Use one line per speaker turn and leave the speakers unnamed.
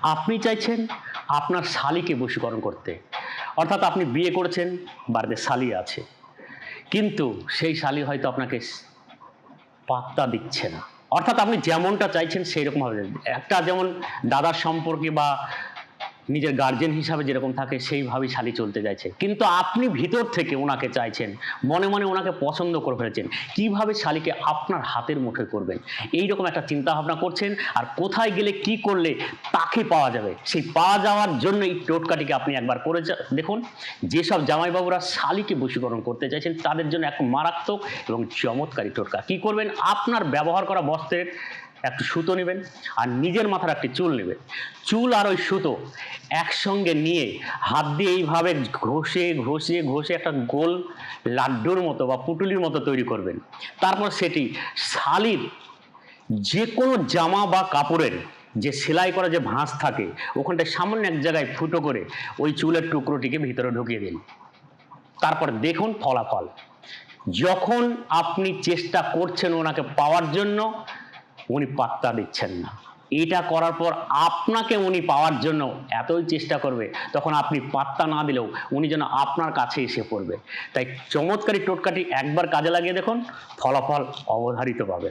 আপনি চাইছেন আপনার শালীকে বশীকরণ করতে। অর্থাৎ আপনি বিয়ে করেছেন, বাড়িতে শালী আছে। কিন্তু সেই শালী হয়তো আপনাকে পাত্তা দিচ্ছে না। অর্থাৎ আপনি যেমনটা চাইছেন সেইরকমভাবে একটা যেমন দাদার সম্পর্কে বা নিজের গার্জেন হিসাবে যেরকম থাকে সেইভাবেই শালী চলতে চাইছে। কিন্তু আপনি ভিতর থেকে ওনাকে চাইছেন, মনে, মনে ওনাকে পছন্দ করে ফেলেছেন। কিভাবে শালীকে আপনার হাতের মুঠোয় করবেন? এইরকম একটা চিন্তাভাবনা করছেন আর কোথায় গেলে কি করলে তাকে পাওয়া যাবে? সেই পাওয়া যাওয়ার জন্য এই টোটকাটিকে আপনি একবার করে দেখুন। যেসব জামাইবাবুরা শালীকে বশীকরণ করতে চাইছেন তাদের জন্য এক মারাত্মক এবং চমৎকারী টোটকা। কি করবেন? আপনার ব্যবহার করা বস্ত্রের একটু সুতো নেবেন আর নিজের মাথার একটি চুল নেবেন। চুল আর ওই সুতো একসঙ্গে নিয়ে হাত দিয়ে এইভাবে ঘষে ঘষে ঘষে একটা গোল লাড্ডুর মতো বা পুটুলির মতো তৈরি করবেন। তারপর সেটি শালীর যে কোনো জামা বা কাপড়ের যে সেলাই করা যে ভাঁজ থাকে ওখানটায় সামান্য এক জায়গায় ফুটো করে ওই চুলের টুকরোটিকে ভিতরে ঢুকিয়ে দিন। তারপর দেখুন ফলাফল। যখন আপনি চেষ্টা করছেন ওনাকে পাওয়ার জন্য উনি পাত্তা দিচ্ছেন না। এটা করার পর আপনাকে উনি পাওয়ার জন্য এতই চেষ্টা করবে, তখন আপনি পাত্তা না দিলেও উনি যেন আপনার কাছে এসে পড়বে। তাই চমৎকারী টোটকাটি একবার কাজে লাগিয়ে দেখুন, ফলাফল অবধারিত পাবে।